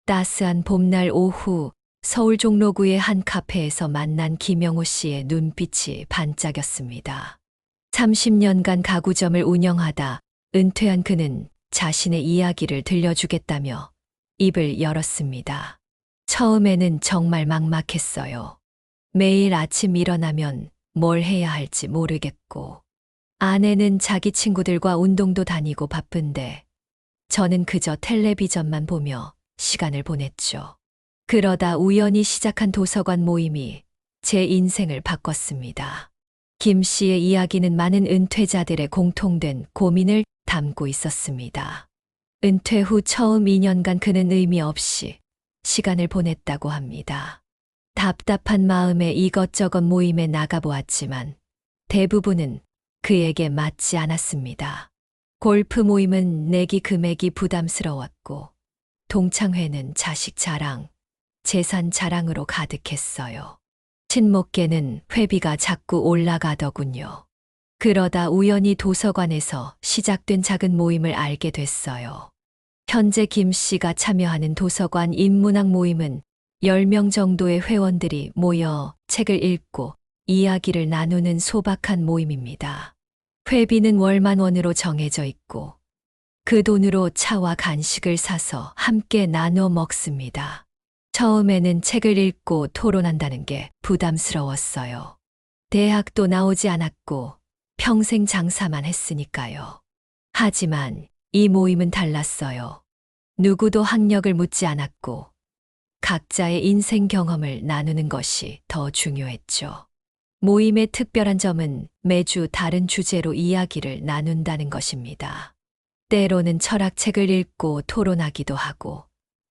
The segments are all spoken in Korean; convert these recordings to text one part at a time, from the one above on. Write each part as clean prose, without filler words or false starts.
따스한 봄날 오후 서울 종로구의 한 카페에서 만난 김영호 씨의 눈빛이 반짝였습니다. 30년간 가구점을 운영하다 은퇴한 그는 자신의 이야기를 들려주겠다며 입을 열었습니다. 처음에는 정말 막막했어요. 매일 아침 일어나면 뭘 해야 할지 모르겠고, 아내는 자기 친구들과 운동도 다니고 바쁜데, 저는 그저 텔레비전만 보며 시간을 보냈죠. 그러다 우연히 시작한 도서관 모임이 제 인생을 바꿨습니다. 김 씨의 이야기는 많은 은퇴자들의 공통된 고민을 담고 있었습니다. 은퇴 후 처음 2년간 그는 의미 없이 시간을 보냈다고 합니다. 답답한 마음에 이것저것 모임에 나가보았지만 대부분은 그에게 맞지 않았습니다. 골프 모임은 내기 금액이 부담스러웠고, 동창회는 자식 자랑, 재산 자랑으로 가득했어요. 친목계는 회비가 자꾸 올라가더군요. 그러다 우연히 도서관에서 시작된 작은 모임을 알게 됐어요. 현재 김 씨가 참여하는 도서관 인문학 모임은 10명 정도의 회원들이 모여 책을 읽고 이야기를 나누는 소박한 모임입니다. 회비는 월 10,000원으로 정해져 있고 그 돈으로 차와 간식을 사서 함께 나눠 먹습니다. 처음에는 책을 읽고 토론한다는 게 부담스러웠어요. 대학도 나오지 않았고 평생 장사만 했으니까요. 하지만 이 모임은 달랐어요. 누구도 학력을 묻지 않았고 각자의 인생 경험을 나누는 것이 더 중요했죠. 모임의 특별한 점은 매주 다른 주제로 이야기를 나눈다는 것입니다. 때로는 철학책을 읽고 토론하기도 하고,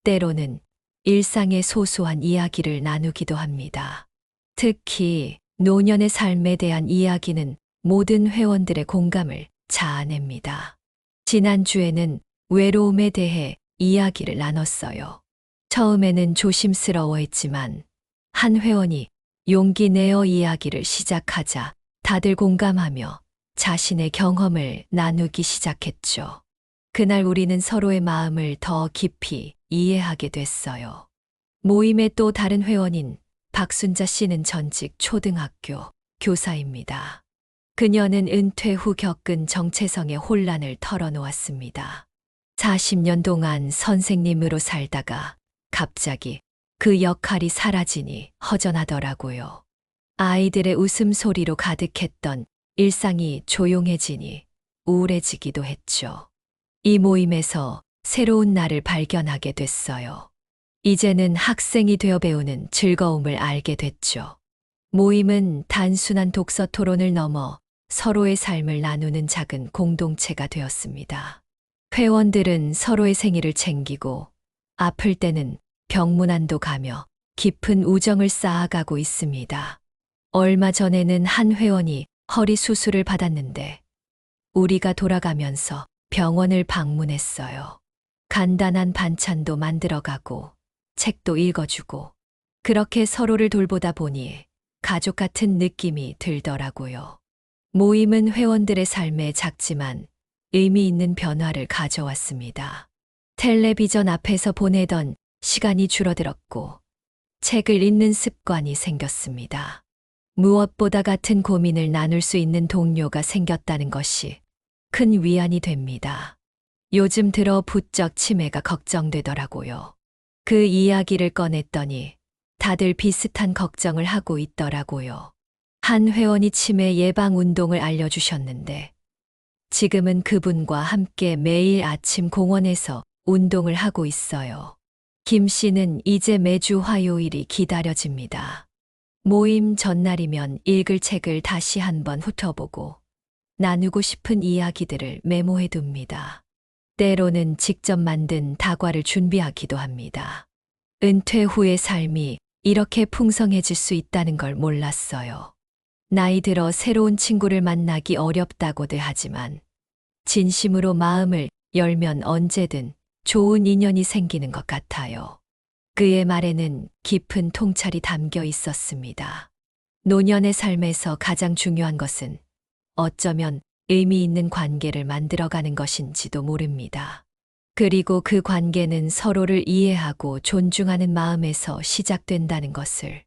때로는 일상의 소소한 이야기를 나누기도 합니다. 특히 노년의 삶에 대한 이야기는 모든 회원들의 공감을 자아냅니다. 지난주에는 외로움에 대해 이야기를 나눴어요. 처음에는 조심스러워했지만 한 회원이 용기 내어 이야기를 시작하자 다들 공감하며 자신의 경험을 나누기 시작했죠. 그날 우리는 서로의 마음을 더 깊이 이해하게 됐어요. 모임의 또 다른 회원인 박순자 씨는 전직 초등학교 교사입니다. 그녀는 은퇴 후 겪은 정체성의 혼란을 털어놓았습니다. 40년 동안 선생님으로 살다가 갑자기 그 역할이 사라지니 허전하더라고요. 아이들의 웃음소리로 가득했던 일상이 조용해지니 우울해지기도 했죠. 이 모임에서 새로운 나를 발견하게 됐어요. 이제는 학생이 되어 배우는 즐거움을 알게 됐죠. 모임은 단순한 독서 토론을 넘어 서로의 삶을 나누는 작은 공동체가 되었습니다. 회원들은 서로의 생일을 챙기고 아플 때는 병문안도 가며 깊은 우정을 쌓아가고 있습니다. 얼마 전에는 한 회원이 허리 수술을 받았는데 우리가 돌아가면서 병원을 방문했어요. 간단한 반찬도 만들어가고 책도 읽어주고 그렇게 서로를 돌보다 보니 가족 같은 느낌이 들더라고요. 모임은 회원들의 삶에 작지만 의미 있는 변화를 가져왔습니다. 텔레비전 앞에서 보내던 시간이 줄어들었고 책을 읽는 습관이 생겼습니다. 무엇보다 같은 고민을 나눌 수 있는 동료가 생겼다는 것이 큰 위안이 됩니다. 요즘 들어 부쩍 치매가 걱정되더라고요. 그 이야기를 꺼냈더니 다들 비슷한 걱정을 하고 있더라고요. 한 회원이 치매 예방 운동을 알려주셨는데 지금은 그분과 함께 매일 아침 공원에서 운동을 하고 있어요. 김 씨는 이제 매주 화요일이 기다려집니다. 모임 전날이면 읽을 책을 다시 한번 훑어보고 나누고 싶은 이야기들을 메모해 둡니다. 때로는 직접 만든 다과를 준비하기도 합니다. 은퇴 후의 삶이 이렇게 풍성해질 수 있다는 걸 몰랐어요. 나이 들어 새로운 친구를 만나기 어렵다고들 하지만 진심으로 마음을 열면 언제든 좋은 인연이 생기는 것 같아요. 그의 말에는 깊은 통찰이 담겨 있었습니다. 노년의 삶에서 가장 중요한 것은 어쩌면 의미 있는 관계를 만들어가는 것인지도 모릅니다. 그리고 그 관계는 서로를 이해하고 존중하는 마음에서 시작된다는 것을.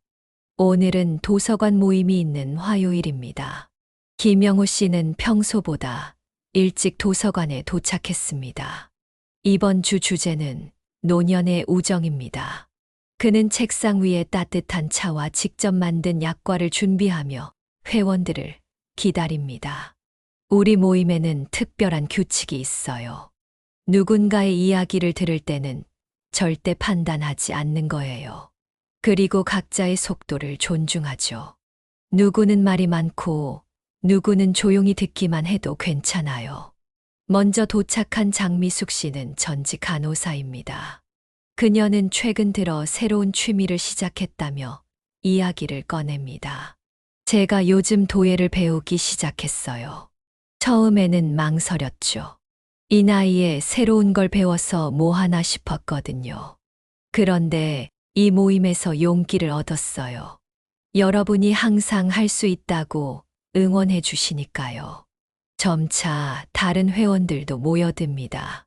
오늘은 도서관 모임이 있는 화요일입니다. 김영호 씨는 평소보다 일찍 도서관에 도착했습니다. 이번 주 주제는 노년의 우정입니다. 그는 책상 위에 따뜻한 차와 직접 만든 약과를 준비하며 회원들을 기다립니다. 우리 모임에는 특별한 규칙이 있어요. 누군가의 이야기를 들을 때는 절대 판단하지 않는 거예요. 그리고 각자의 속도를 존중하죠. 누구는 말이 많고 누구는 조용히 듣기만 해도 괜찮아요. 먼저 도착한 장미숙 씨는 전직 간호사입니다. 그녀는 최근 들어 새로운 취미를 시작했다며 이야기를 꺼냅니다. 제가 요즘 도예를 배우기 시작했어요. 처음에는 망설였죠. 이 나이에 새로운 걸 배워서 뭐 하나 싶었거든요. 그런데 이 모임에서 용기를 얻었어요. 여러분이 항상 할 수 있다고 응원해 주시니까요. 점차 다른 회원들도 모여듭니다.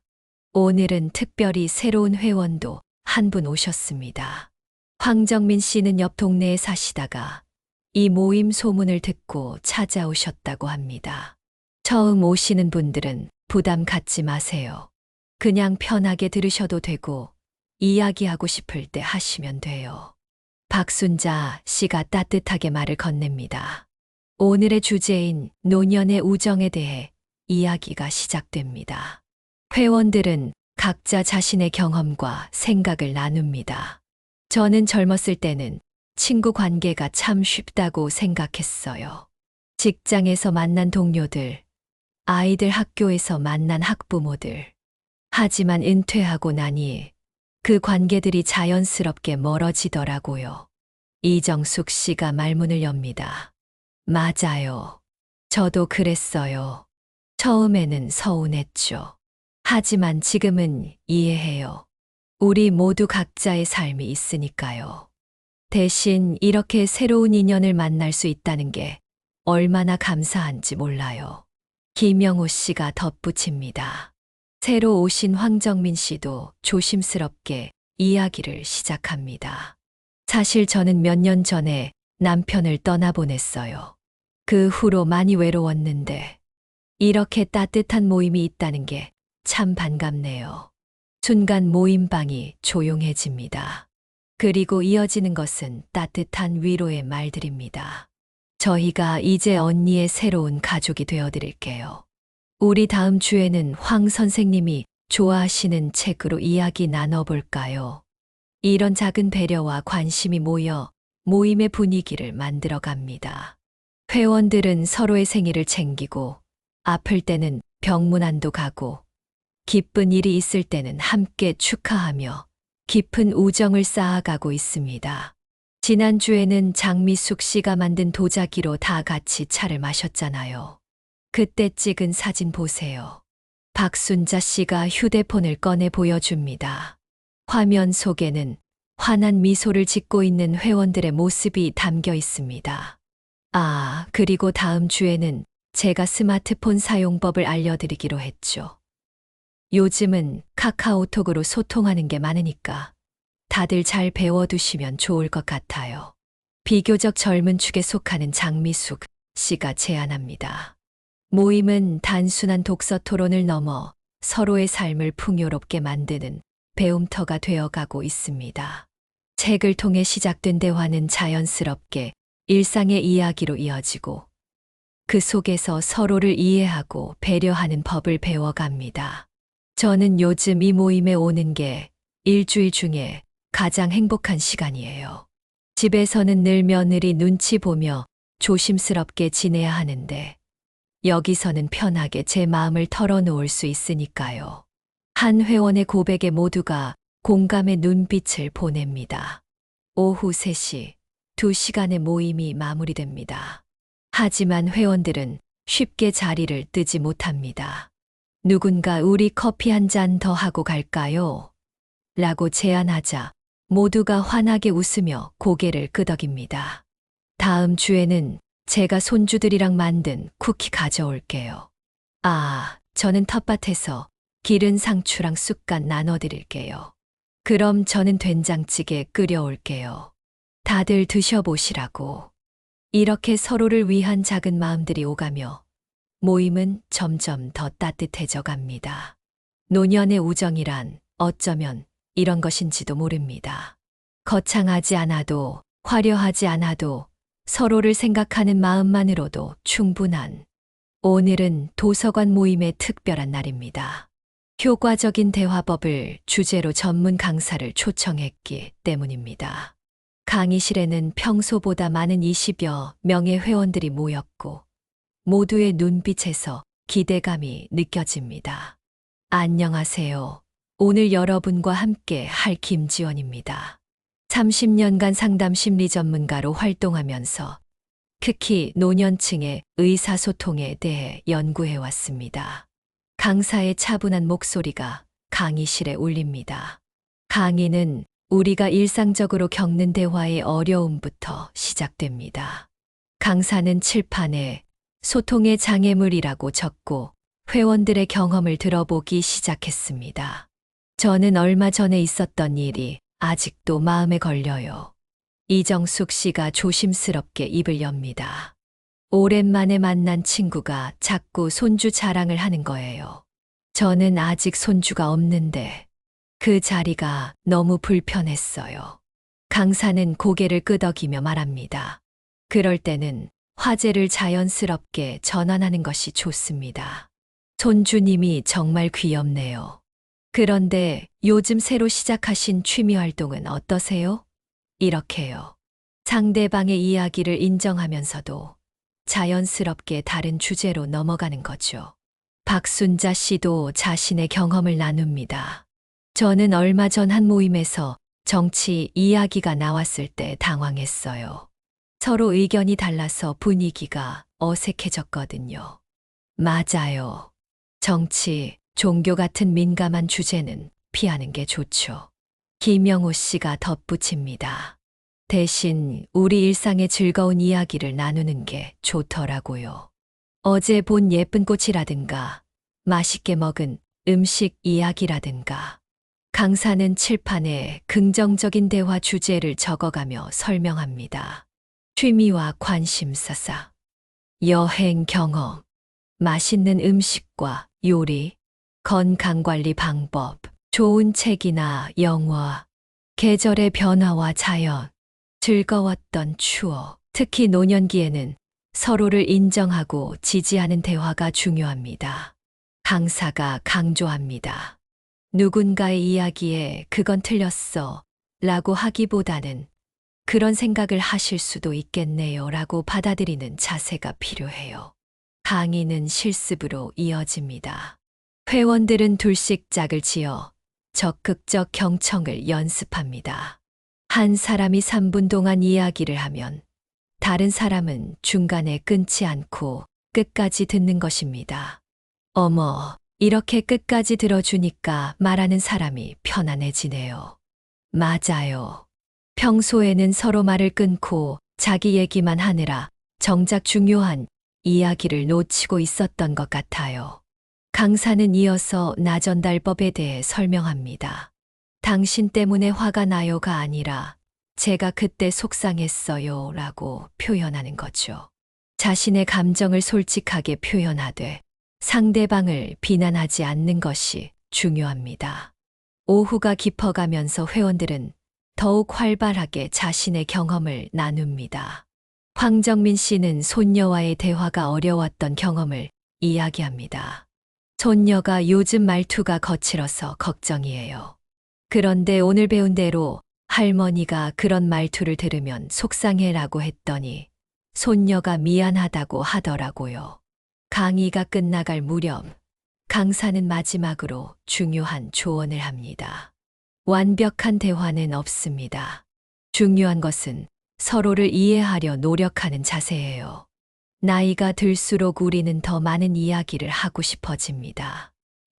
오늘은 특별히 새로운 회원도 한 분 오셨습니다. 황정민 씨는 옆 동네에 사시다가 이 모임 소문을 듣고 찾아오셨다고 합니다. 처음 오시는 분들은 부담 갖지 마세요. 그냥 편하게 들으셔도 되고 이야기하고 싶을 때 하시면 돼요. 박순자 씨가 따뜻하게 말을 건넵니다. 오늘의 주제인 노년의 우정에 대해 이야기가 시작됩니다. 회원들은 각자 자신의 경험과 생각을 나눕니다. 저는 젊었을 때는 친구 관계가 참 쉽다고 생각했어요. 직장에서 만난 동료들, 아이들 학교에서 만난 학부모들. 하지만 은퇴하고 나니 그 관계들이 자연스럽게 멀어지더라고요. 이정숙 씨가 말문을 엽니다. 맞아요. 저도 그랬어요. 처음에는 서운했죠. 하지만 지금은 이해해요. 우리 모두 각자의 삶이 있으니까요. 대신 이렇게 새로운 인연을 만날 수 있다는 게 얼마나 감사한지 몰라요. 김영호 씨가 덧붙입니다. 새로 오신 황정민 씨도 조심스럽게 이야기를 시작합니다. 사실 저는 몇 년 전에 남편을 떠나보냈어요. 그 후로 많이 외로웠는데 이렇게 따뜻한 모임이 있다는 게 참 반갑네요. 순간 모임방이 조용해집니다. 그리고 이어지는 것은 따뜻한 위로의 말들입니다. 저희가 이제 언니의 새로운 가족이 되어드릴게요. 우리 다음 주에는 황 선생님이 좋아하시는 책으로 이야기 나눠볼까요? 이런 작은 배려와 관심이 모여 모임의 분위기를 만들어 갑니다. 회원들은 서로의 생일을 챙기고 아플 때는 병문안도 가고 기쁜 일이 있을 때는 함께 축하하며 깊은 우정을 쌓아가고 있습니다. 지난주에는 장미숙 씨가 만든 도자기로 다 같이 차를 마셨잖아요. 그때 찍은 사진 보세요. 박순자 씨가 휴대폰을 꺼내 보여줍니다. 화면 속에는 환한 미소를 짓고 있는 회원들의 모습이 담겨 있습니다. 아, 그리고 다음 주에는 제가 스마트폰 사용법을 알려드리기로 했죠. 요즘은 카카오톡으로 소통하는 게 많으니까 다들 잘 배워두시면 좋을 것 같아요. 비교적 젊은 축에 속하는 장미숙 씨가 제안합니다. 모임은 단순한 독서 토론을 넘어 서로의 삶을 풍요롭게 만드는 배움터가 되어가고 있습니다. 책을 통해 시작된 대화는 자연스럽게 일상의 이야기로 이어지고 그 속에서 서로를 이해하고 배려하는 법을 배워갑니다. 저는 요즘 이 모임에 오는 게 일주일 중에 가장 행복한 시간이에요. 집에서는 늘 며느리 눈치 보며 조심스럽게 지내야 하는데 여기서는 편하게 제 마음을 털어놓을 수 있으니까요. 한 회원의 고백에 모두가 공감의 눈빛을 보냅니다. 오후 3시, 2시간의 모임이 마무리됩니다. 하지만 회원들은 쉽게 자리를 뜨지 못합니다. 누군가 우리 커피 한 잔 더 하고 갈까요? 라고 제안하자 모두가 환하게 웃으며 고개를 끄덕입니다. 다음 주에는 제가 손주들이랑 만든 쿠키 가져올게요. 아, 저는 텃밭에서 기른 상추랑 쑥갓 나눠드릴게요. 그럼 저는 된장찌개 끓여올게요. 다들 드셔보시라고. 이렇게 서로를 위한 작은 마음들이 오가며 모임은 점점 더 따뜻해져 갑니다. 노년의 우정이란 어쩌면 이런 것인지도 모릅니다. 거창하지 않아도 화려하지 않아도 서로를 생각하는 마음만으로도 충분한 오늘은 도서관 모임의 특별한 날입니다. 효과적인 대화법을 주제로 전문 강사를 초청했기 때문입니다. 강의실에는 평소보다 많은 20여 명의 회원들이 모였고 모두의 눈빛에서 기대감이 느껴집니다. 안녕하세요. 오늘 여러분과 함께 할 김지원입니다. 30년간 상담 심리 전문가로 활동하면서 특히 노년층의 의사소통에 대해 연구해 왔습니다. 강사의 차분한 목소리가 강의실에 울립니다. 강의는 우리가 일상적으로 겪는 대화의 어려움부터 시작됩니다. 강사는 칠판에 소통의 장애물이라고 적고 회원들의 경험을 들어보기 시작했습니다. 저는 얼마 전에 있었던 일이 아직도 마음에 걸려요. 이정숙 씨가 조심스럽게 입을 엽니다. 오랜만에 만난 친구가 자꾸 손주 자랑을 하는 거예요. 저는 아직 손주가 없는데 그 자리가 너무 불편했어요. 강사는 고개를 끄덕이며 말합니다. 그럴 때는 화제를 자연스럽게 전환하는 것이 좋습니다. 손주님이 정말 귀엽네요. 그런데 요즘 새로 시작하신 취미 활동은 어떠세요? 이렇게요. 상대방의 이야기를 인정하면서도 자연스럽게 다른 주제로 넘어가는 거죠. 박순자 씨도 자신의 경험을 나눕니다. 저는 얼마 전 한 모임에서 정치 이야기가 나왔을 때 당황했어요. 서로 의견이 달라서 분위기가 어색해졌거든요. 맞아요. 정치, 종교 같은 민감한 주제는 피하는 게 좋죠. 김영호 씨가 덧붙입니다. 대신 우리 일상의 즐거운 이야기를 나누는 게 좋더라고요. 어제 본 예쁜 꽃이라든가 맛있게 먹은 음식 이야기라든가 강사는 칠판에 긍정적인 대화 주제를 적어가며 설명합니다. 취미와 관심사사, 여행 경험, 맛있는 음식과 요리, 건강관리 방법, 좋은 책이나 영화, 계절의 변화와 자연, 즐거웠던 추억, 특히 노년기에는 서로를 인정하고 지지하는 대화가 중요합니다. 강사가 강조합니다. 누군가의 이야기에 그건 틀렸어 라고 하기보다는 그런 생각을 하실 수도 있겠네요 라고 받아들이는 자세가 필요해요. 강의는 실습으로 이어집니다. 회원들은 둘씩 짝을 지어 적극적 경청을 연습합니다. 한 사람이 3분 동안 이야기를 하면 다른 사람은 중간에 끊지 않고 끝까지 듣는 것입니다. 어머, 이렇게 끝까지 들어주니까 말하는 사람이 편안해지네요. 맞아요. 평소에는 서로 말을 끊고 자기 얘기만 하느라 정작 중요한 이야기를 놓치고 있었던 것 같아요. 강사는 이어서 나전달법에 대해 설명합니다. 당신 때문에 화가 나요가 아니라 제가 그때 속상했어요 라고 표현하는 거죠. 자신의 감정을 솔직하게 표현하되 상대방을 비난하지 않는 것이 중요합니다. 오후가 깊어가면서 회원들은 더욱 활발하게 자신의 경험을 나눕니다. 황정민 씨는 손녀와의 대화가 어려웠던 경험을 이야기합니다. 손녀가 요즘 말투가 거칠어서 걱정이에요. 그런데 오늘 배운 대로 할머니가 그런 말투를 들으면 속상해라고 했더니 손녀가 미안하다고 하더라고요. 강의가 끝나갈 무렵 강사는 마지막으로 중요한 조언을 합니다. 완벽한 대화는 없습니다. 중요한 것은 서로를 이해하려 노력하는 자세예요. 나이가 들수록 우리는 더 많은 이야기를 하고 싶어집니다.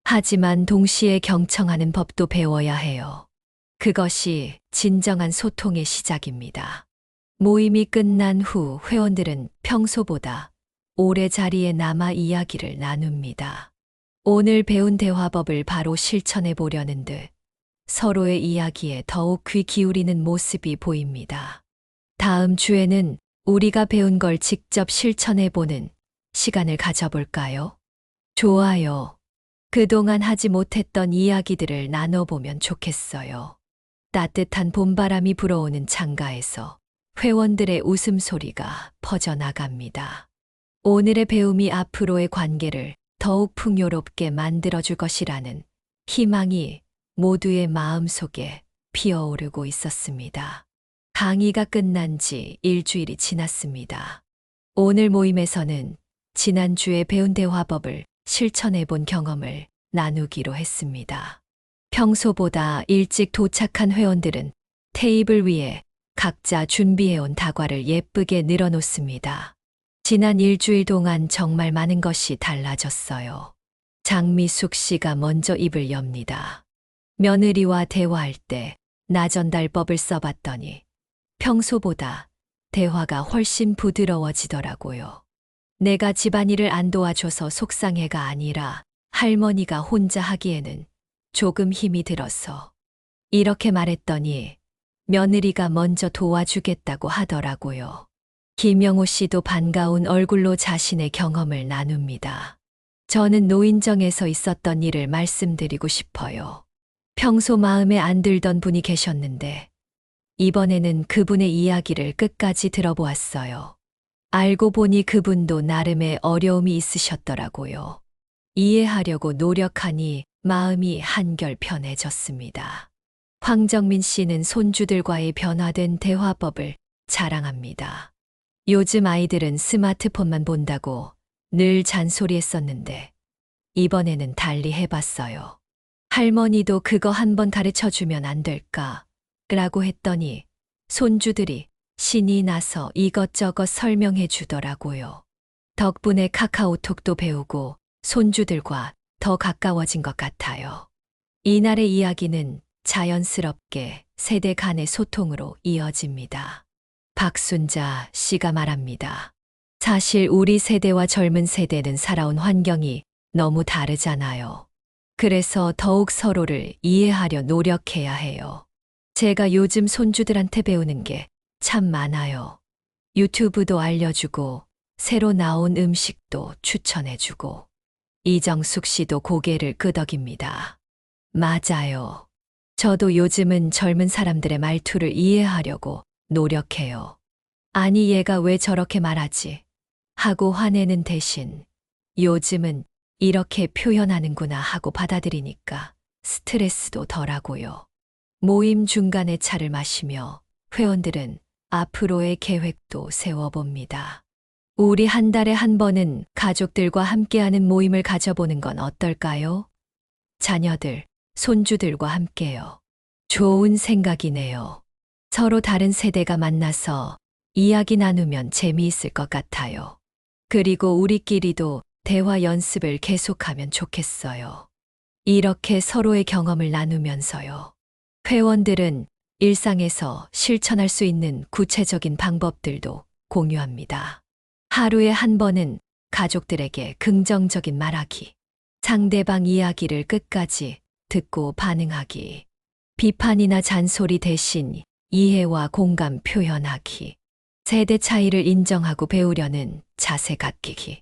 하지만 동시에 경청하는 법도 배워야 해요. 그것이 진정한 소통의 시작입니다. 모임이 끝난 후 회원들은 평소보다 오래 자리에 남아 이야기를 나눕니다. 오늘 배운 대화법을 바로 실천해 보려는 듯 서로의 이야기에 더욱 귀 기울이는 모습이 보입니다. 다음 주에는 우리가 배운 걸 직접 실천해 보는 시간을 가져볼까요? 좋아요. 그동안 하지 못했던 이야기들을 나눠보면 좋겠어요. 따뜻한 봄바람이 불어오는 창가에서 회원들의 웃음소리가 퍼져나갑니다. 오늘의 배움이 앞으로의 관계를 더욱 풍요롭게 만들어줄 것이라는 희망이 모두의 마음속에 피어오르고 있었습니다. 강의가 끝난 지 일주일이 지났습니다. 오늘 모임에서는 지난주에 배운 대화법을 실천해 본 경험을 나누기로 했습니다. 평소보다 일찍 도착한 회원들은 테이블 위에 각자 준비해온 다과를 예쁘게 늘어놓습니다. 지난 일주일 동안 정말 많은 것이 달라졌어요. 장미숙 씨가 먼저 입을 엽니다. 며느리와 대화할 때 나전달법을 써봤더니 평소보다 대화가 훨씬 부드러워지더라고요. 내가 집안일을 안 도와줘서 속상해가 아니라 할머니가 혼자 하기에는 조금 힘이 들어서 이렇게 말했더니 며느리가 먼저 도와주겠다고 하더라고요. 김영호 씨도 반가운 얼굴로 자신의 경험을 나눕니다. 저는 노인정에서 있었던 일을 말씀드리고 싶어요. 평소 마음에 안 들던 분이 계셨는데 이번에는 그분의 이야기를 끝까지 들어보았어요. 알고 보니 그분도 나름의 어려움이 있으셨더라고요. 이해하려고 노력하니 마음이 한결 편해졌습니다. 황정민 씨는 손주들과의 변화된 대화법을 자랑합니다. 요즘 아이들은 스마트폰만 본다고 늘 잔소리했었는데 이번에는 달리 해봤어요. 할머니도 그거 한번 가르쳐 주면 안 될까? 라고 했더니 손주들이 신이 나서 이것저것 설명해 주더라고요. 덕분에 카카오톡도 배우고 손주들과 더 가까워진 것 같아요. 이날의 이야기는 자연스럽게 세대 간의 소통으로 이어집니다. 박순자 씨가 말합니다. 사실 우리 세대와 젊은 세대는 살아온 환경이 너무 다르잖아요. 그래서 더욱 서로를 이해하려 노력해야 해요. 제가 요즘 손주들한테 배우는 게 참 많아요. 유튜브도 알려주고 새로 나온 음식도 추천해주고 이정숙 씨도 고개를 끄덕입니다. 맞아요. 저도 요즘은 젊은 사람들의 말투를 이해하려고 노력해요. 아니 얘가 왜 저렇게 말하지? 하고 화내는 대신 요즘은 이렇게 표현하는구나 하고 받아들이니까 스트레스도 덜하고요. 모임 중간에 차를 마시며 회원들은 앞으로의 계획도 세워봅니다. 우리 한 달에 한 번은 가족들과 함께하는 모임을 가져보는 건 어떨까요? 자녀들, 손주들과 함께요. 좋은 생각이네요. 서로 다른 세대가 만나서 이야기 나누면 재미있을 것 같아요. 그리고 우리끼리도 대화 연습을 계속하면 좋겠어요. 이렇게 서로의 경험을 나누면서요. 회원들은 일상에서 실천할 수 있는 구체적인 방법들도 공유합니다. 하루에 한 번은 가족들에게 긍정적인 말하기, 상대방 이야기를 끝까지 듣고 반응하기, 비판이나 잔소리 대신 이해와 공감 표현하기, 세대 차이를 인정하고 배우려는 자세 갖기기,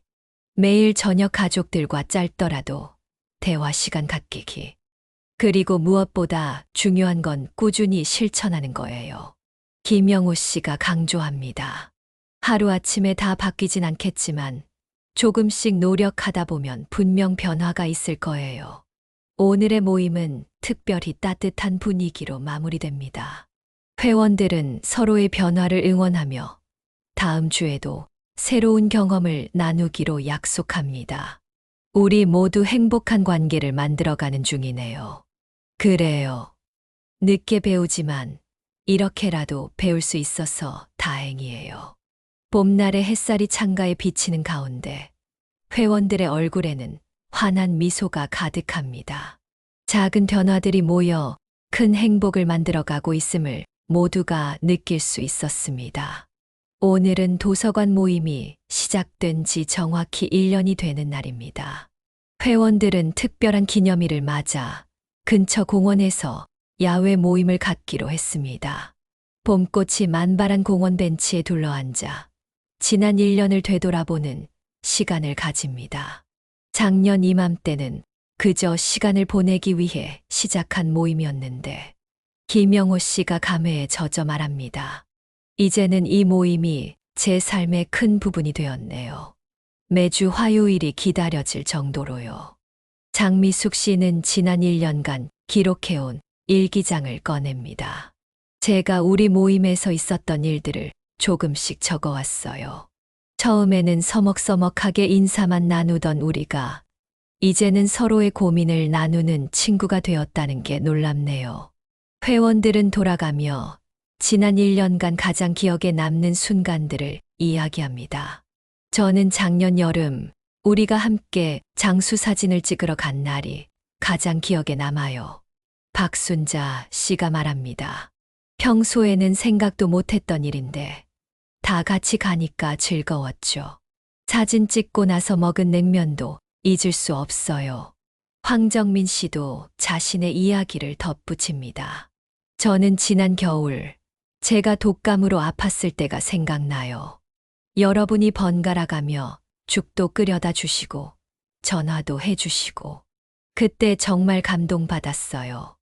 매일 저녁 가족들과 짧더라도 대화 시간 갖기기, 그리고 무엇보다 중요한 건 꾸준히 실천하는 거예요. 김영호 씨가 강조합니다. 하루아침에 다 바뀌진 않겠지만 조금씩 노력하다 보면 분명 변화가 있을 거예요. 오늘의 모임은 특별히 따뜻한 분위기로 마무리됩니다. 회원들은 서로의 변화를 응원하며 다음 주에도 새로운 경험을 나누기로 약속합니다. 우리 모두 행복한 관계를 만들어가는 중이네요. 그래요. 늦게 배우지만 이렇게라도 배울 수 있어서 다행이에요. 봄날의 햇살이 창가에 비치는 가운데 회원들의 얼굴에는 환한 미소가 가득합니다. 작은 변화들이 모여 큰 행복을 만들어가고 있음을 모두가 느낄 수 있었습니다. 오늘은 도서관 모임이 시작된 지 정확히 1년이 되는 날입니다. 회원들은 특별한 기념일을 맞아 근처 공원에서 야외 모임을 갖기로 했습니다. 봄꽃이 만발한 공원 벤치에 둘러앉아 지난 1년을 되돌아보는 시간을 가집니다. 작년 이맘때는 그저 시간을 보내기 위해 시작한 모임이었는데 김영호 씨가 감회에 젖어 말합니다. 이제는 이 모임이 제 삶의 큰 부분이 되었네요. 매주 화요일이 기다려질 정도로요. 장미숙 씨는 지난 1년간 기록해온 일기장을 꺼냅니다. 제가 우리 모임에서 있었던 일들을 조금씩 적어왔어요. 처음에는 서먹서먹하게 인사만 나누던 우리가 이제는 서로의 고민을 나누는 친구가 되었다는 게 놀랍네요. 회원들은 돌아가며 지난 1년간 가장 기억에 남는 순간들을 이야기합니다. 저는 작년 여름 우리가 함께 장수 사진을 찍으러 간 날이 가장 기억에 남아요. 박순자 씨가 말합니다. 평소에는 생각도 못했던 일인데 다 같이 가니까 즐거웠죠. 사진 찍고 나서 먹은 냉면도 잊을 수 없어요. 황정민 씨도 자신의 이야기를 덧붙입니다. 저는 지난 겨울 제가 독감으로 아팠을 때가 생각나요. 여러분이 번갈아 가며 죽도 끓여다 주시고 전화도 해주시고 그때 정말 감동받았어요.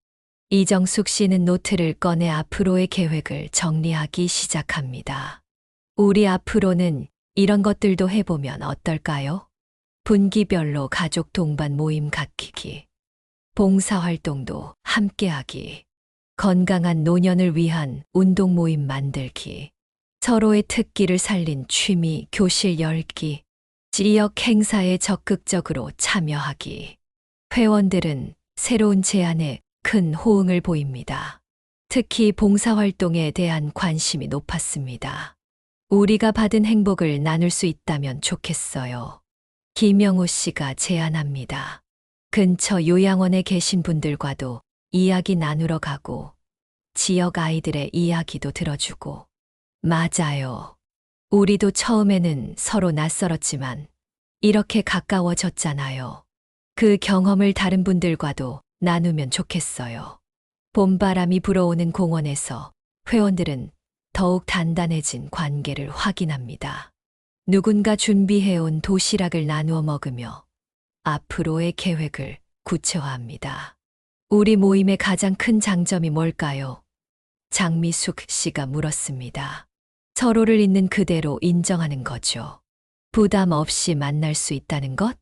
이정숙 씨는 노트를 꺼내 앞으로의 계획을 정리하기 시작합니다. 우리 앞으로는 이런 것들도 해보면 어떨까요? 분기별로 가족 동반 모임 갖기기, 봉사활동도 함께하기, 건강한 노년을 위한 운동 모임 만들기, 서로의 특기를 살린 취미 교실 열기, 지역 행사에 적극적으로 참여하기. 회원들은 새로운 제안에 큰 호응을 보입니다. 특히 봉사활동에 대한 관심이 높았습니다. 우리가 받은 행복을 나눌 수 있다면 좋겠어요. 김영호 씨가 제안합니다. 근처 요양원에 계신 분들과도 이야기 나누러 가고 지역 아이들의 이야기도 들어주고. 맞아요. 우리도 처음에는 서로 낯설었지만 이렇게 가까워졌잖아요. 그 경험을 다른 분들과도 나누면 좋겠어요. 봄바람이 불어오는 공원에서 회원들은 더욱 단단해진 관계를 확인합니다. 누군가 준비해온 도시락을 나누어 먹으며 앞으로의 계획을 구체화합니다. 우리 모임의 가장 큰 장점이 뭘까요? 장미숙 씨가 물었습니다. 서로를 있는 그대로 인정하는 거죠. 부담 없이 만날 수 있다는 것?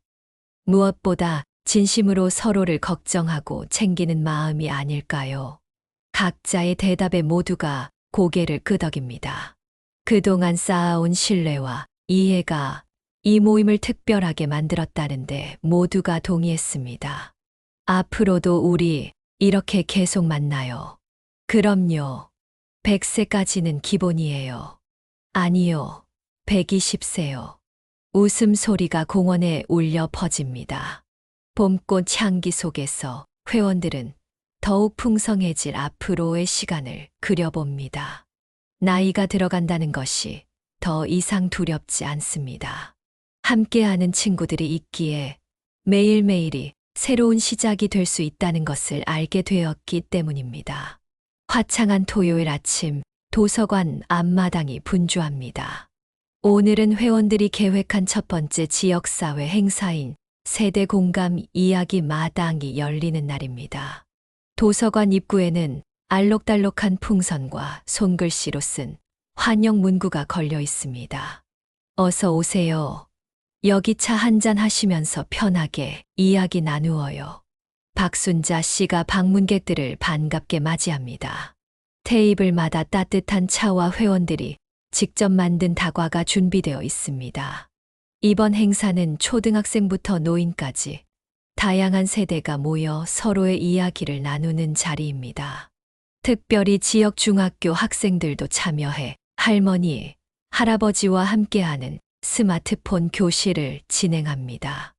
무엇보다 진심으로 서로를 걱정하고 챙기는 마음이 아닐까요? 각자의 대답에 모두가 고개를 끄덕입니다. 그동안 쌓아온 신뢰와 이해가 이 모임을 특별하게 만들었다는데 모두가 동의했습니다. 앞으로도 우리 이렇게 계속 만나요. 그럼요. 100세까지는 기본이에요. 아니요. 120세요. 웃음소리가 공원에 울려 퍼집니다. 봄꽃 향기 속에서 회원들은 더욱 풍성해질 앞으로의 시간을 그려봅니다. 나이가 들어간다는 것이 더 이상 두렵지 않습니다. 함께하는 친구들이 있기에 매일매일이 새로운 시작이 될 수 있다는 것을 알게 되었기 때문입니다. 화창한 토요일 아침, 도서관 앞마당이 분주합니다. 오늘은 회원들이 계획한 첫 번째 지역사회 행사인 세대 공감 이야기 마당이 열리는 날입니다. 도서관 입구에는 알록달록한 풍선과 손글씨로 쓴 환영 문구가 걸려 있습니다. 어서 오세요. 여기 차 한잔 하시면서 편하게 이야기 나누어요. 박순자 씨가 방문객들을 반갑게 맞이합니다. 테이블마다 따뜻한 차와 회원들이 직접 만든 다과가 준비되어 있습니다. 이번 행사는 초등학생부터 노인까지 다양한 세대가 모여 서로의 이야기를 나누는 자리입니다. 특별히 지역 중학교 학생들도 참여해 할머니, 할아버지와 함께하는 스마트폰 교실을 진행합니다.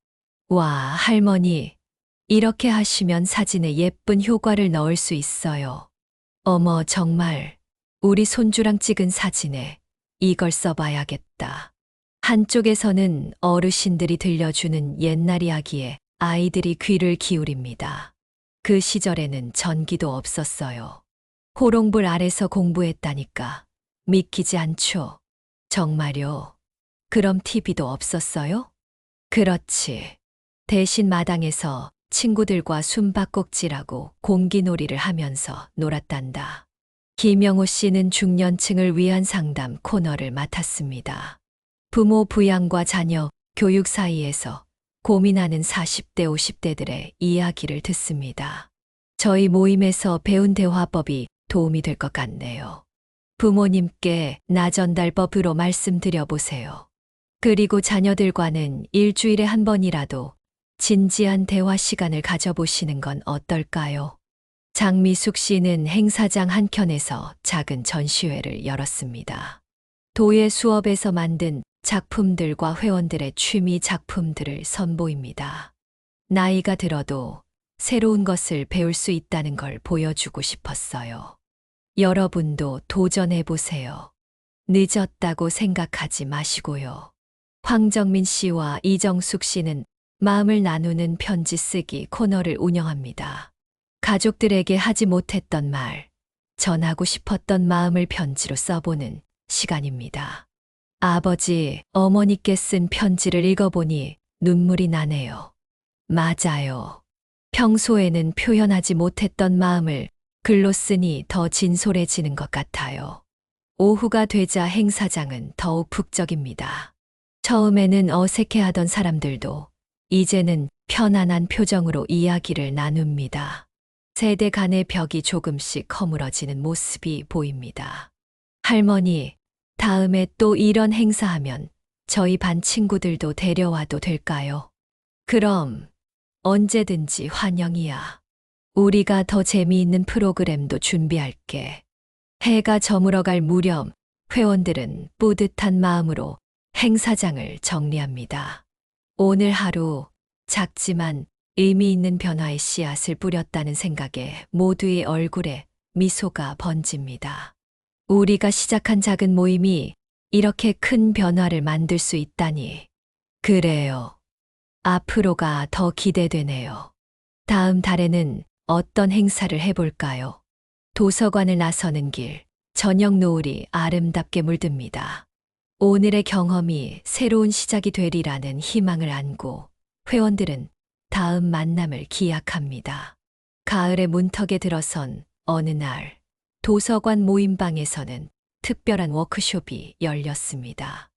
와, 할머니, 이렇게 하시면 사진에 예쁜 효과를 넣을 수 있어요. 어머, 정말 우리 손주랑 찍은 사진에 이걸 써봐야겠다. 한쪽에서는 어르신들이 들려주는 옛날 이야기에 아이들이 귀를 기울입니다. 그 시절에는 전기도 없었어요. 호롱불 아래서 공부했다니까. 믿기지 않죠? 정말요? 그럼 TV도 없었어요? 그렇지. 대신 마당에서 친구들과 숨바꼭질하고 공기놀이를 하면서 놀았단다. 김영호 씨는 중년층을 위한 상담 코너를 맡았습니다. 부모 부양과 자녀 교육 사이에서 고민하는 40대, 50대들의 이야기를 듣습니다. 저희 모임에서 배운 대화법이 도움이 될 것 같네요. 부모님께 나전달법으로 말씀드려 보세요. 그리고 자녀들과는 일주일에 한 번이라도 진지한 대화 시간을 가져보시는 건 어떨까요? 장미숙 씨는 행사장 한켠에서 작은 전시회를 열었습니다. 도예 수업에서 만든 작품들과 회원들의 취미 작품들을 선보입니다. 나이가 들어도 새로운 것을 배울 수 있다는 걸 보여주고 싶었어요. 여러분도 도전해 보세요. 늦었다고 생각하지 마시고요. 황정민 씨와 이정숙 씨는 마음을 나누는 편지 쓰기 코너를 운영합니다. 가족들에게 하지 못했던 말, 전하고 싶었던 마음을 편지로 써보는 시간입니다. 아버지, 어머니께 쓴 편지를 읽어보니 눈물이 나네요. 맞아요. 평소에는 표현하지 못했던 마음을 글로 쓰니 더 진솔해지는 것 같아요. 오후가 되자 행사장은 더욱 북적입니다. 처음에는 어색해하던 사람들도 이제는 편안한 표정으로 이야기를 나눕니다. 세대 간의 벽이 조금씩 허물어지는 모습이 보입니다. 할머니, 다음에 또 이런 행사하면 저희 반 친구들도 데려와도 될까요? 그럼 언제든지 환영이야. 우리가 더 재미있는 프로그램도 준비할게. 해가 저물어갈 무렵 회원들은 뿌듯한 마음으로 행사장을 정리합니다. 오늘 하루 작지만 의미 있는 변화의 씨앗을 뿌렸다는 생각에 모두의 얼굴에 미소가 번집니다. 우리가 시작한 작은 모임이 이렇게 큰 변화를 만들 수 있다니. 그래요. 앞으로가 더 기대되네요. 다음 달에는 어떤 행사를 해볼까요? 도서관을 나서는 길, 저녁 노을이 아름답게 물듭니다. 오늘의 경험이 새로운 시작이 되리라는 희망을 안고 회원들은 다음 만남을 기약합니다. 가을의 문턱에 들어선 어느 날 도서관 모임방에서는 특별한 워크숍이 열렸습니다.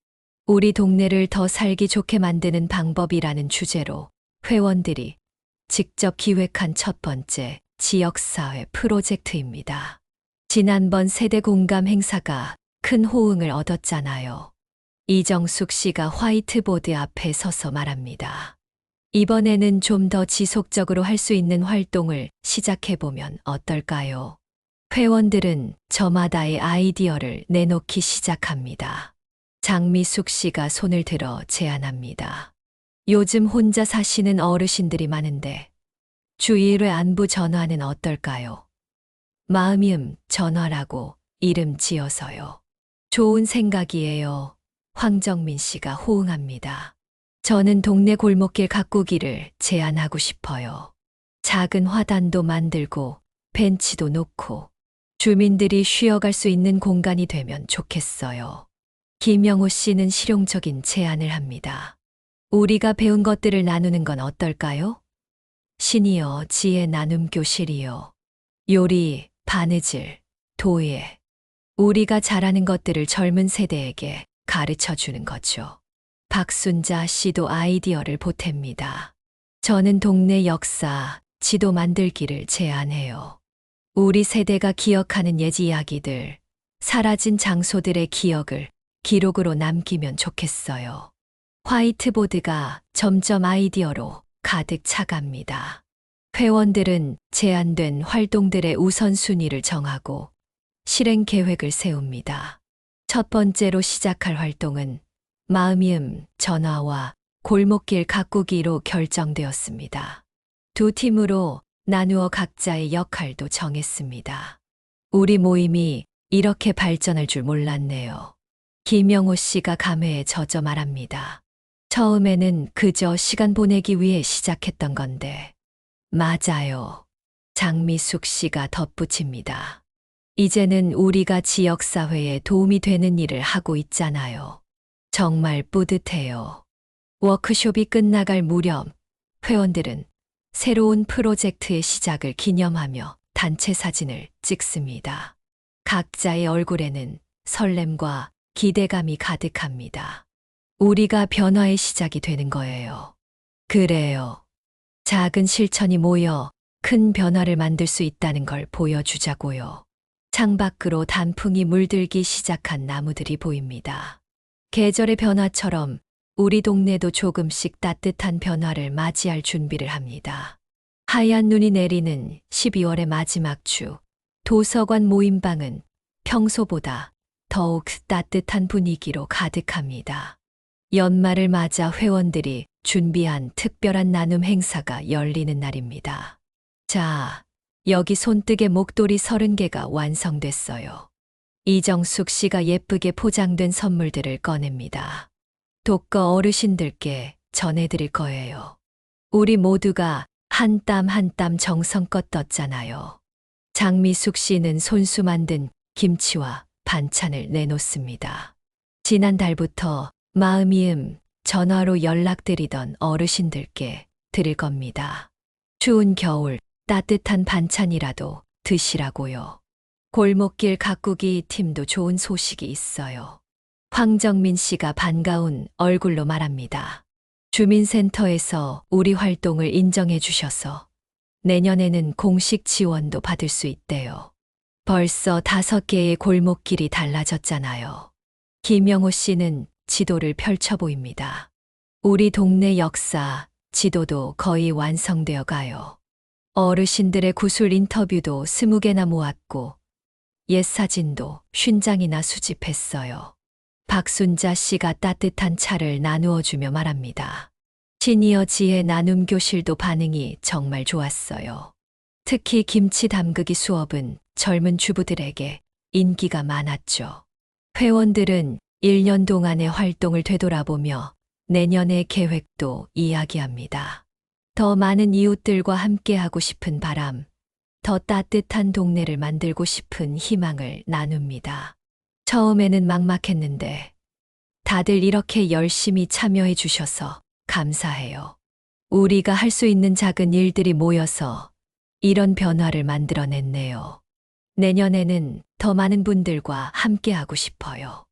우리 동네를 더 살기 좋게 만드는 방법이라는 주제로 회원들이 직접 기획한 첫 번째 지역사회 프로젝트입니다. 지난번 세대 공감 행사가 큰 호응을 얻었잖아요. 이정숙 씨가 화이트보드 앞에 서서 말합니다. 이번에는 좀 더 지속적으로 할 수 있는 활동을 시작해보면 어떨까요? 회원들은 저마다의 아이디어를 내놓기 시작합니다. 장미숙 씨가 손을 들어 제안합니다. 요즘 혼자 사시는 어르신들이 많은데 주 1회 안부 전화는 어떨까요? 마음이음 전화라고 이름 지어서요. 좋은 생각이에요. 황정민 씨가 호응합니다. 저는 동네 골목길 가꾸기를 제안하고 싶어요. 작은 화단도 만들고 벤치도 놓고 주민들이 쉬어갈 수 있는 공간이 되면 좋겠어요. 김영호 씨는 실용적인 제안을 합니다. 우리가 배운 것들을 나누는 건 어떨까요? 시니어 지혜 나눔 교실이요. 요리, 바느질, 도예. 우리가 잘하는 것들을 젊은 세대에게 가르쳐 주는 거죠. 박순자 씨도 아이디어를 보탭니다. 저는 동네 역사, 지도 만들기를 제안해요. 우리 세대가 기억하는 옛 이야기들, 사라진 장소들의 기억을 기록으로 남기면 좋겠어요. 화이트보드가 점점 아이디어로 가득 차갑니다. 회원들은 제안된 활동들의 우선순위를 정하고 실행 계획을 세웁니다. 첫 번째로 시작할 활동은 마음이음 전화와 골목길 가꾸기로 결정되었습니다. 두 팀으로 나누어 각자의 역할도 정했습니다. 우리 모임이 이렇게 발전할 줄 몰랐네요. 김영호 씨가 감회에 젖어 말합니다. 처음에는 그저 시간 보내기 위해 시작했던 건데. 맞아요. 장미숙 씨가 덧붙입니다. 이제는 우리가 지역사회에 도움이 되는 일을 하고 있잖아요. 정말 뿌듯해요. 워크숍이 끝나갈 무렵 회원들은 새로운 프로젝트의 시작을 기념하며 단체 사진을 찍습니다. 각자의 얼굴에는 설렘과 기대감이 가득합니다. 우리가 변화의 시작이 되는 거예요. 그래요. 작은 실천이 모여 큰 변화를 만들 수 있다는 걸 보여주자고요. 창밖으로 단풍이 물들기 시작한 나무들이 보입니다. 계절의 변화처럼 우리 동네도 조금씩 따뜻한 변화를 맞이할 준비를 합니다. 하얀 눈이 내리는 12월의 마지막 주, 도서관 모임방은 평소보다 더욱 따뜻한 분위기로 가득합니다. 연말을 맞아 회원들이 준비한 특별한 나눔 행사가 열리는 날입니다. 자, 여기 손뜨개 목도리 30개가 완성됐어요. 이정숙 씨가 예쁘게 포장된 선물들을 꺼냅니다. 독거 어르신들께 전해드릴 거예요. 우리 모두가 한 땀 한 땀 정성껏 떴잖아요. 장미숙 씨는 손수 만든 김치와 반찬을 내놓습니다. 지난달부터 마음이음 전화로 연락드리던 어르신들께 드릴 겁니다. 추운 겨울 따뜻한 반찬이라도 드시라고요. 골목길 가꾸기 팀도 좋은 소식이 있어요. 황정민 씨가 반가운 얼굴로 말합니다. 주민센터에서 우리 활동을 인정해 주셔서 내년에는 공식 지원도 받을 수 있대요. 벌써 5개의 골목길이 달라졌잖아요. 김영호 씨는 지도를 펼쳐 보입니다. 우리 동네 역사 지도도 거의 완성되어 가요. 어르신들의 구술 인터뷰도 20개나 모았고 옛 사진도 50장이나 수집했어요. 박순자 씨가 따뜻한 차를 나누어 주며 말합니다. 시니어 지혜 나눔 교실도 반응이 정말 좋았어요. 특히 김치 담그기 수업은 젊은 주부들에게 인기가 많았죠. 회원들은 1년 동안의 활동을 되돌아보며 내년의 계획도 이야기합니다. 더 많은 이웃들과 함께하고 싶은 바람, 더 따뜻한 동네를 만들고 싶은 희망을 나눕니다. 처음에는 막막했는데 다들 이렇게 열심히 참여해 주셔서 감사해요. 우리가 할 수 있는 작은 일들이 모여서 이런 변화를 만들어냈네요. 내년에는 더 많은 분들과 함께하고 싶어요.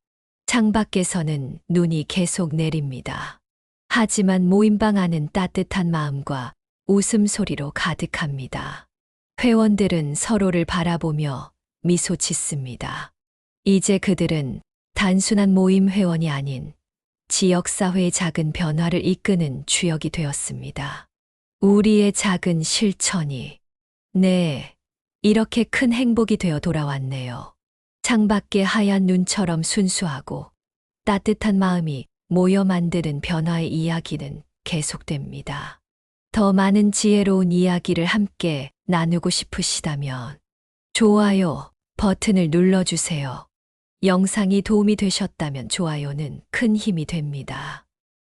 창밖에서는 눈이 계속 내립니다. 하지만 모임방 안은 따뜻한 마음과 웃음소리로 가득합니다. 회원들은 서로를 바라보며 미소 짓습니다. 이제 그들은 단순한 모임 회원이 아닌 지역사회의 작은 변화를 이끄는 주역이 되었습니다. 우리의 작은 실천이, 네, 이렇게 큰 행복이 되어 돌아왔네요. 창밖의 하얀 눈처럼 순수하고 따뜻한 마음이 모여 만드는 변화의 이야기는 계속됩니다. 더 많은 지혜로운 이야기를 함께 나누고 싶으시다면 좋아요 버튼을 눌러주세요. 영상이 도움이 되셨다면 좋아요는 큰 힘이 됩니다.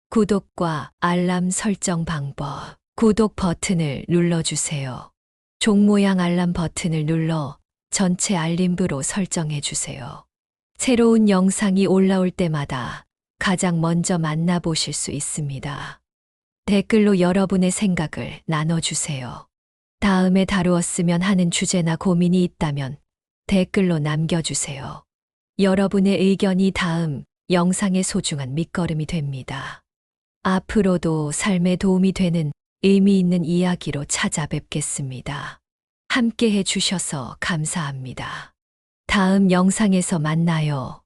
구독과 알람 설정 방법. 구독 버튼을 눌러주세요. 종 모양 알람 버튼을 눌러 전체 알림부로 설정해 주세요. 새로운 영상이 올라올 때마다 가장 먼저 만나보실 수 있습니다. 댓글로 여러분의 생각을 나눠주세요. 다음에 다루었으면 하는 주제나 고민이 있다면 댓글로 남겨주세요. 여러분의 의견이 다음 영상의 소중한 밑거름이 됩니다. 앞으로도 삶에 도움이 되는 의미 있는 이야기로 찾아뵙겠습니다. 함께 해주셔서 감사합니다. 다음 영상에서 만나요.